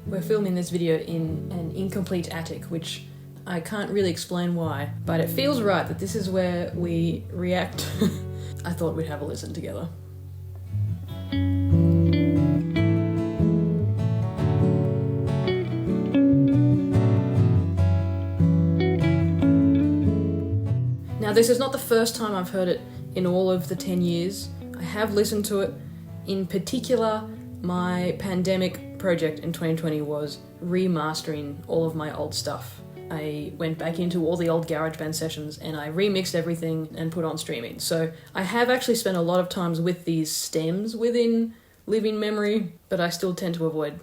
We're filming this video in an incomplete attic, which I can't really explain why, but it feels right that this is where we react. I thought we'd have a listen together. Now, this is not the first time I've heard it in all of the 10 years. I have listened to it. In particular, my pandemic project in 2020 was remastering all of my old stuff. I went back into all the old GarageBand sessions and I remixed everything and put on streaming. So I have actually spent a lot of times with these stems within living memory, but I still tend to avoid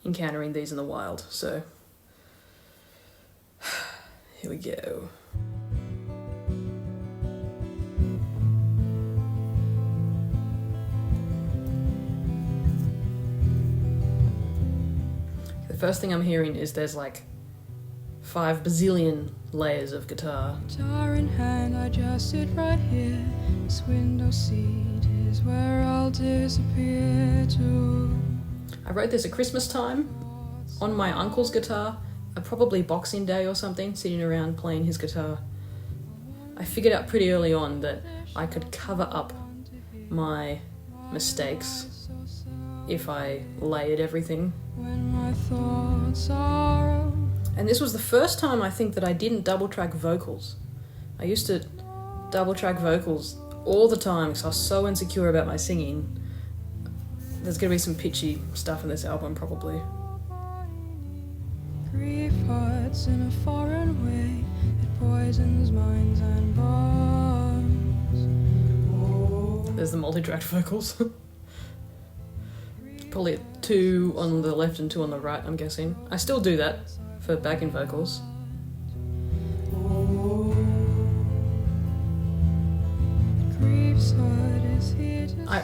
encountering these in the wild. So here we go. The first thing I'm hearing is there's like 5 bazillion layers of guitar. Guitar in hand, I just sit right here. This window seat is where I'll disappear to. I wrote this at Christmas time on my uncle's guitar, probably Boxing Day or something, sitting around playing his guitar. I figured out pretty early on that I could cover up my mistakes if I layered everything. When my thoughts are. And this was the first time I think that I didn't double track vocals. I used to double track vocals all the time because I was so insecure about my singing. There's going to be some pitchy stuff in this album probably. Grief hurts in a foreign way. It poisons minds and bones. There's the multi-tracked vocals. Probably 2 on the left and 2 on the right, I'm guessing. I still do that for backing vocals.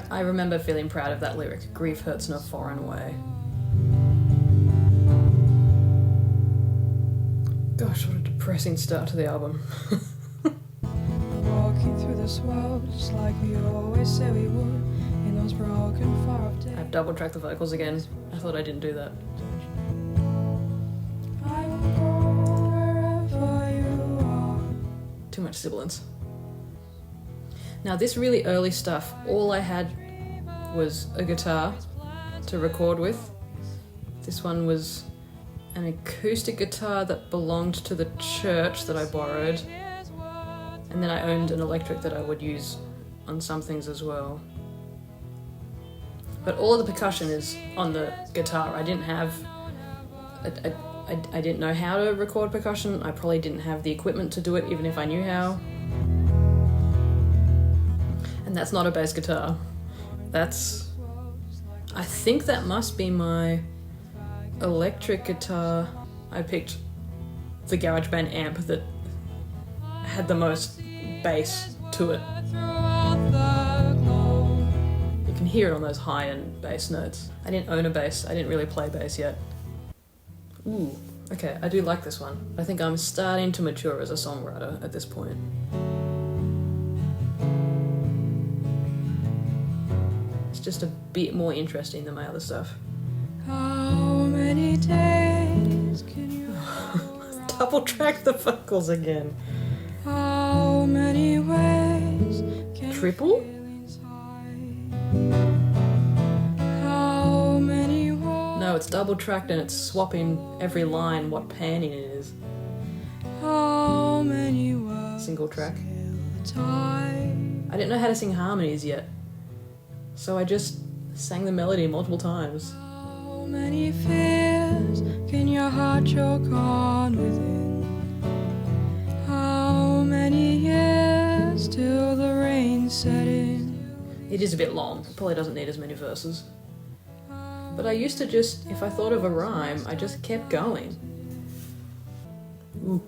I remember feeling proud of that lyric, grief hurts in a foreign way. Gosh, what a depressing start to the album. Walking through this world just like we always say we would, in those broken far off days. I've double tracked the vocals again. I thought I didn't do that. I will go wherever you are. Too much sibilance. Now this really early stuff, all I had was a guitar to record with. This one was an acoustic guitar that belonged to the church that I borrowed. And then I owned an electric that I would use on some things as well. But all of the percussion is on the guitar. I didn't have... I didn't know how to record percussion. I probably didn't have the equipment to do it, even if I knew how. And that's not a bass guitar. I think that must be my electric guitar. I picked the GarageBand amp that had the most bass to it. You can hear it on those high-end bass notes. I didn't own a bass. I didn't really play bass yet. Ooh, okay, I do like this one. I think I'm starting to mature as a songwriter at this point. It's just a bit more interesting than my other stuff. How many days can you Double track the vocals again. How many ways can Triple? How many ways? No, it's double tracked and it's swapping every line what panning it is. How many words? Single track. Time. I didn't know how to sing harmonies yet, so I just sang the melody multiple times. How many fears can your heart choke on within? How many years till the rain set in? It is a bit long, it probably doesn't need as many verses. But I used to just, if I thought of a rhyme, I just kept going. Ooh,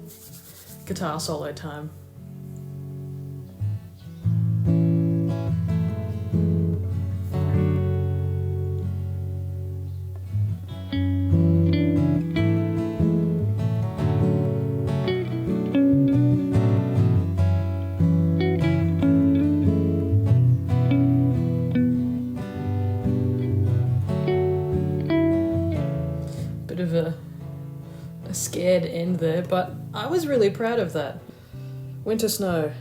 guitar solo time. Bit of a scared end there, but I was really proud of that. Winter Snow.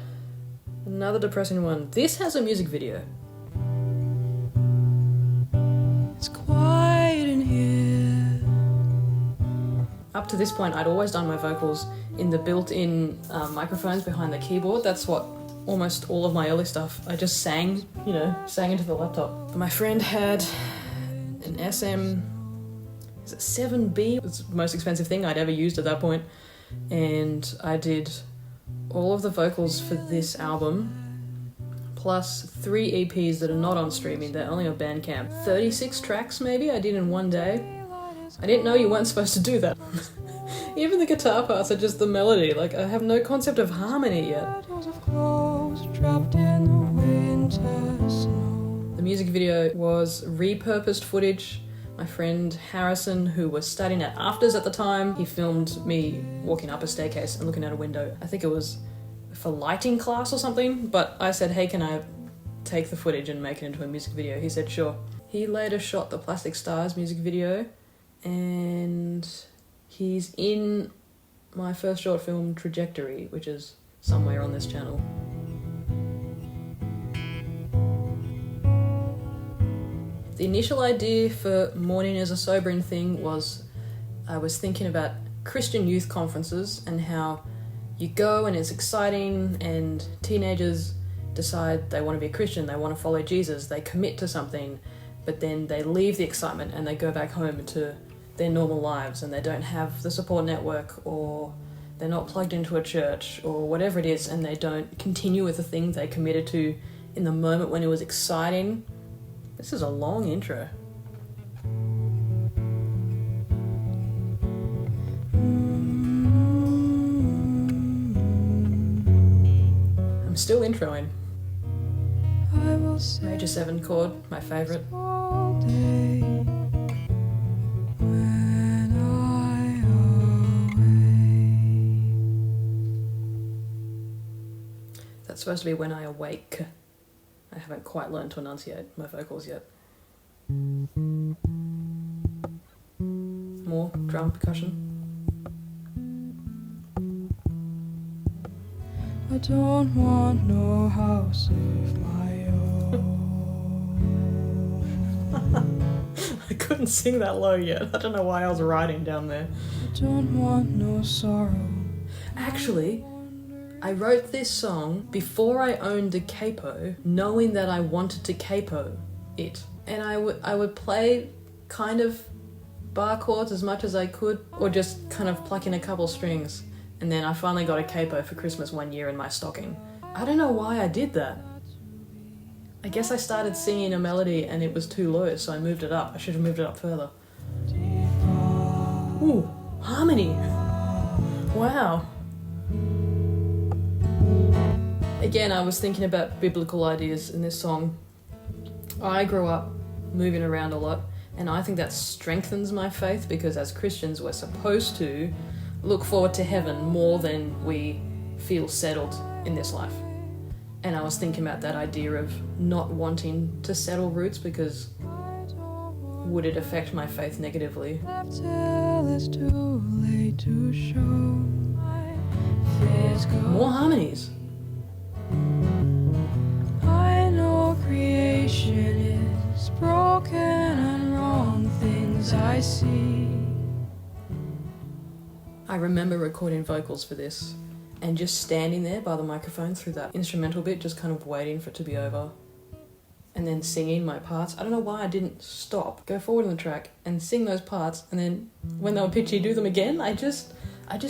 Another depressing one. This has a music video. It's quiet in here. Up to this point, I'd always done my vocals in the built-in microphones behind the keyboard. That's what almost all of my early stuff, I just sang, sang into the laptop. My friend had an is it 7B? It's the most expensive thing I'd ever used at that point. And I did all of the vocals for this album, plus 3 EPs that are not on streaming, they're only on Bandcamp. 36 tracks maybe I did in one day. I didn't know you weren't supposed to do that. Even the guitar parts are just the melody, like I have no concept of harmony yet. The music video was repurposed footage. My friend Harrison, who was studying at Afters at the time, he filmed me walking up a staircase and looking out a window. I think it was for lighting class or something, but I said, hey, can I take the footage and make it into a music video? He said, sure. He later shot the Plastic Stars music video, and he's in my first short film, Trajectory, which is somewhere on this channel. The initial idea for Mourning as a Sobering thing was I was thinking about Christian youth conferences and how you go and it's exciting and teenagers decide they want to be a Christian, they want to follow Jesus, they commit to something, but then they leave the excitement and they go back home to their normal lives and they don't have the support network, or they're not plugged into a church or whatever it is, and they don't continue with the thing they committed to in the moment when it was exciting. This is a long intro. I'm still introing. Major 7 chord, my favourite. That's supposed to be When I Awake. I haven't quite learned to enunciate my vocals yet. More drum percussion. I don't want no house of my own. I couldn't sing that low yet. I don't know why I was writing down there. I don't want no sorrow. Actually, I wrote this song before I owned a capo, knowing that I wanted to capo it. And I would play kind of bar chords as much as I could, or just kind of pluck in a couple strings. And then I finally got a capo for Christmas one year in my stocking. I don't know why I did that. I guess I started singing a melody and it was too low, so I moved it up. I should have moved it up further. Ooh, harmony. Wow. Again, I was thinking about biblical ideas in this song. I grew up moving around a lot, and I think that strengthens my faith, because as Christians we're supposed to look forward to heaven more than we feel settled in this life. And I was thinking about that idea of not wanting to settle roots, because would it affect my faith negatively? More harmonies. I know creation is broken and wrong things I see. I remember recording vocals for this and just standing there by the microphone through that instrumental bit, just kind of waiting for it to be over, and then singing my parts. I don't know why I didn't stop, go forward in the track and sing those parts, and then when they were pitchy do them again. I just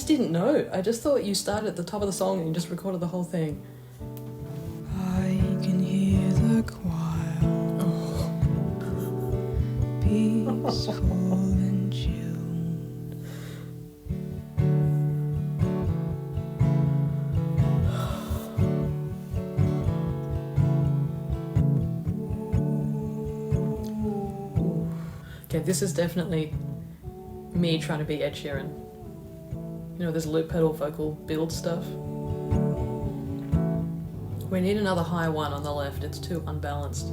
didn't know. I just thought you started at the top of the song and you just recorded the whole thing. I can hear the choir, peaceful and chill. Okay, this is definitely me trying to be Ed Sheeran. You know, this loop pedal vocal build stuff. We need another high one on the left, it's too unbalanced.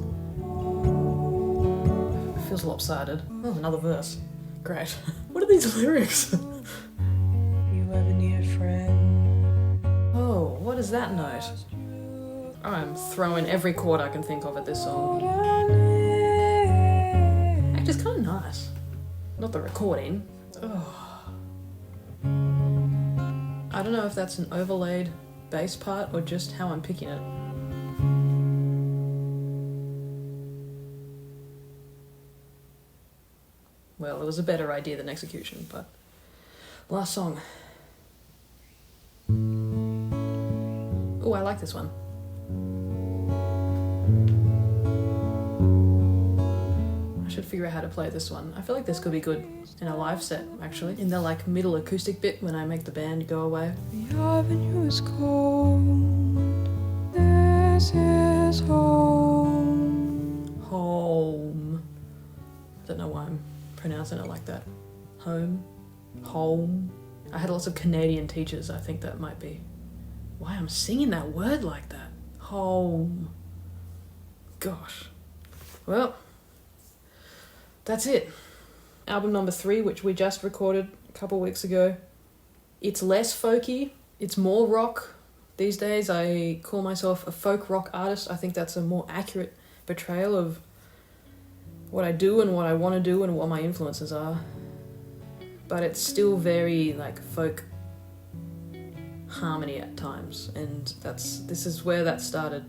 It feels lopsided. Oh, another verse. Great. What are these lyrics? You ever need a friend? Oh, what is that note? I'm throwing every chord I can think of at this song. Actually, it's kind of nice. Not the recording. Oh. I don't know if that's an overlaid bass part or just how I'm picking it. Well, it was a better idea than execution, but... Last song. Oh, I like this one. I should figure out how to play this one. I feel like this could be good in a live set, actually. In the like middle acoustic bit when I make the band go away. The avenue is cold. This is home. Home. Don't know why I'm pronouncing it like that. Home. Home. I had lots of Canadian teachers. I think that might be why I'm singing that word like that. Home. Gosh. Well, that's it. Album number 3, which we just recorded a couple weeks ago. It's less folky. It's more rock. These days I call myself a folk rock artist. I think that's a more accurate portrayal of what I do and what I want to do and what my influences are. But it's still very like folk harmony at times, and this is where that started.